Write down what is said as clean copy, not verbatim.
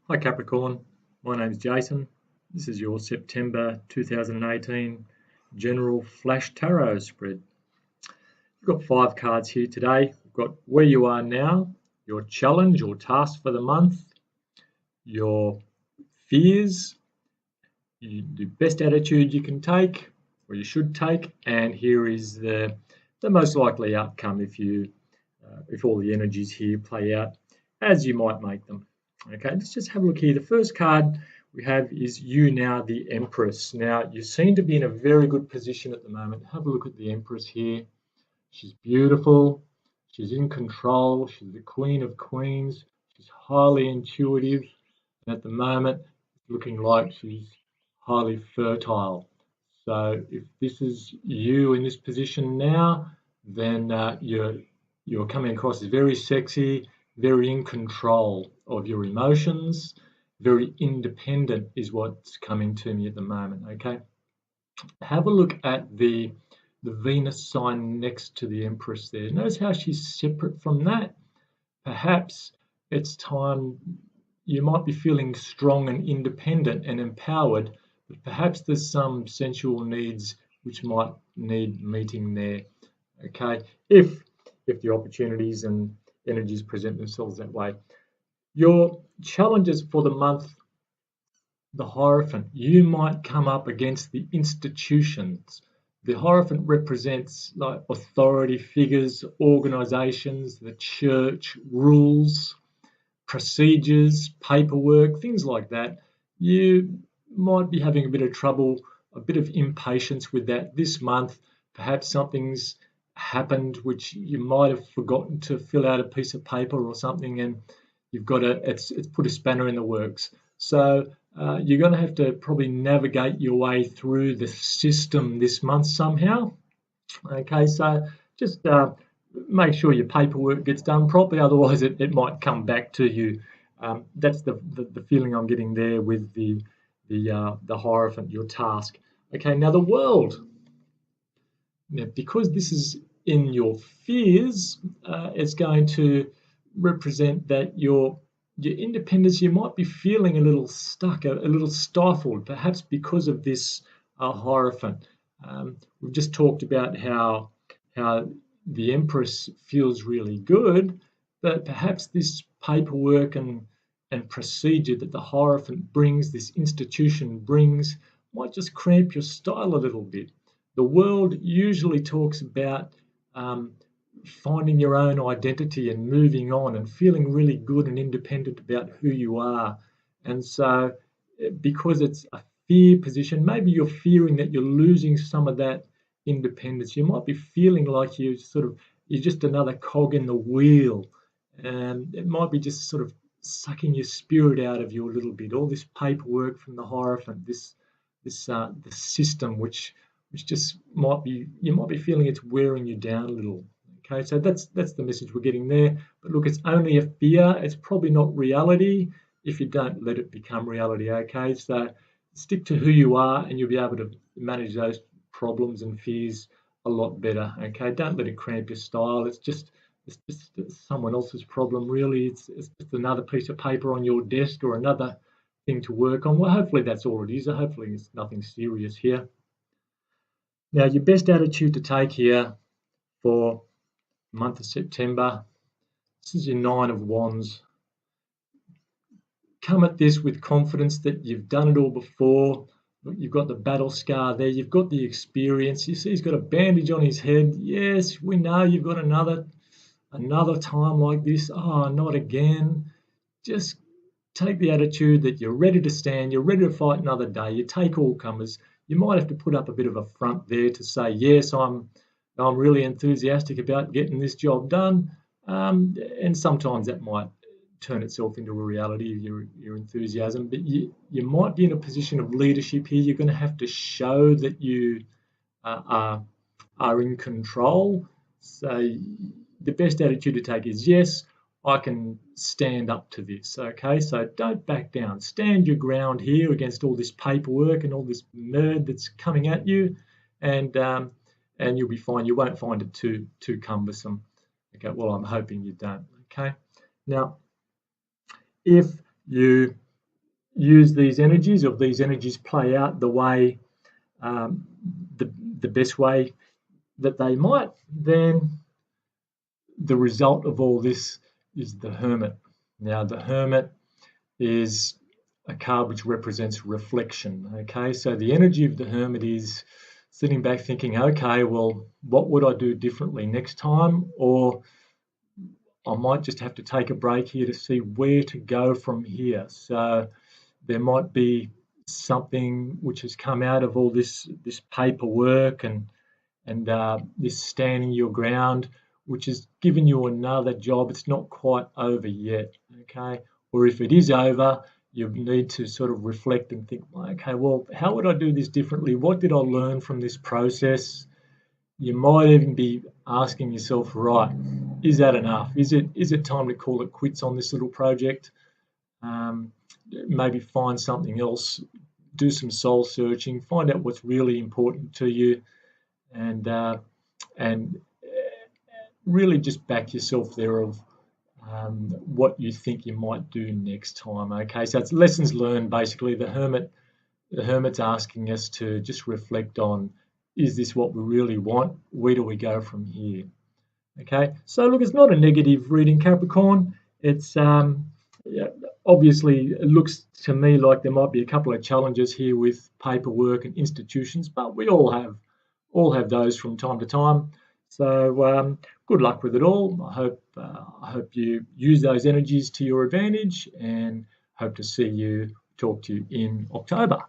Hi Capricorn, my name is Jason. This is your September 2018 General Flash Tarot spread. We've got 5 cards here today. We've got where you are now, your challenge or task for the month, your fears, the best attitude you can take or you should take, and here is the most likely outcome if all the energies here play out as you might make them. Okay, let's just have a look here. The first card we have is you now, the Empress. Now, you seem to be in a very good position at the moment. Have a look at the Empress here. She's beautiful. She's in control. She's the Queen of Queens. She's highly intuitive. And at the moment, it's looking like she's highly fertile. So if this is you in this position now, then you're coming across as very sexy, very in control of your emotions, very independent is what's coming to me at the moment. Okay, have a look at the Venus sign next to the Empress there. Notice how she's separate from that. Perhaps it's time you might be feeling strong and independent and empowered, but perhaps there's some sensual needs which might need meeting there. Okay, if the opportunities and energies present themselves that way. Your challenges for the month, the Hierophant, you might come up against the institutions. The Hierophant represents like authority figures, organizations, the church, rules, procedures, paperwork, things like that. You might be having a bit of trouble, a bit of impatience with that this month. Perhaps something's happened which you might have forgotten to fill out a piece of paper or something, and you've got it's put a spanner in the works. So you're going to have to probably navigate your way through the system this month somehow. Okay, so just make sure your paperwork gets done properly, otherwise it might come back to you. That's the feeling I'm getting there with the Hierophant, your task. Okay, now the World. Now, because this is in your fears, it's going to represent that your independence, you might be feeling a little stuck, a little stifled, perhaps because of this Hierophant. We've just talked about how the Empress feels really good, but perhaps this paperwork and procedure that the Hierophant brings, this institution brings, might just cramp your style a little bit. The World usually talks about finding your own identity and moving on and feeling really good and independent about who you are. And so because it's a fear position, maybe you're fearing that you're losing some of that independence. You might be feeling like you're just another cog in the wheel, and it might be just sort of sucking your spirit out of you a little bit. All this paperwork from the Hierophant, the system which just you might be feeling it's wearing you down a little. Okay, so that's the message we're getting there. But look, it's only a fear. It's probably not reality if you don't let it become reality. Okay, so stick to who you are, and you'll be able to manage those problems and fears a lot better. Okay, don't let it cramp your style. It's just someone else's problem, really. It's just another piece of paper on your desk or another thing to work on. Well, hopefully that's all it is. Hopefully it's nothing serious here. Now, your best attitude to take here for the month of September, this is your 9 of Wands. Come at this with confidence that you've done it all before. You've got the battle scar there. You've got the experience. You see he's got a bandage on his head. Yes, we know you've got another time like this. Oh, not again. Just take the attitude that you're ready to stand. You're ready to fight another day. You take all comers. You might have to put up a bit of a front there to say, yes, I'm really enthusiastic about getting this job done. And sometimes that might turn itself into a reality of your enthusiasm. But you might be in a position of leadership here. You're going to have to show that you are in control. So the best attitude to take is, yes, I can stand up to this. Okay, so don't back down. Stand your ground here against all this paperwork and all this merd that's coming at you, and you'll be fine. You won't find it too cumbersome. Okay, well, I'm hoping you don't. Okay, now if you use these energies, or if these energies play out the way, um, the best way that they might, then the result of all this is the Hermit. Now, the Hermit is a card which represents reflection. Okay, so the energy of the Hermit is sitting back thinking, okay, well, what would I do differently next time? Or I might just have to take a break here to see where to go from here. So there might be something which has come out of all this paperwork and this standing your ground, which has given you another job. It's not quite over yet, okay? Or if it is over, you need to sort of reflect and think, okay, well, how would I do this differently? What did I learn from this process? You might even be asking yourself, right, is that enough? Is it time to call it quits on this little project? Maybe find something else, do some soul searching, find out what's really important to you, and really just back yourself there of what you think you might do next time. Okay, so it's lessons learned basically. The Hermit's asking us to just reflect on, is this what we really want? Where do we go from here? Okay, so look, it's not a negative reading, Capricorn. It's yeah, obviously it looks to me like there might be a couple of challenges here with paperwork and institutions, but we all have those from time to time. So good luck with it all. I hope you use those energies to your advantage, and hope to talk to you in October.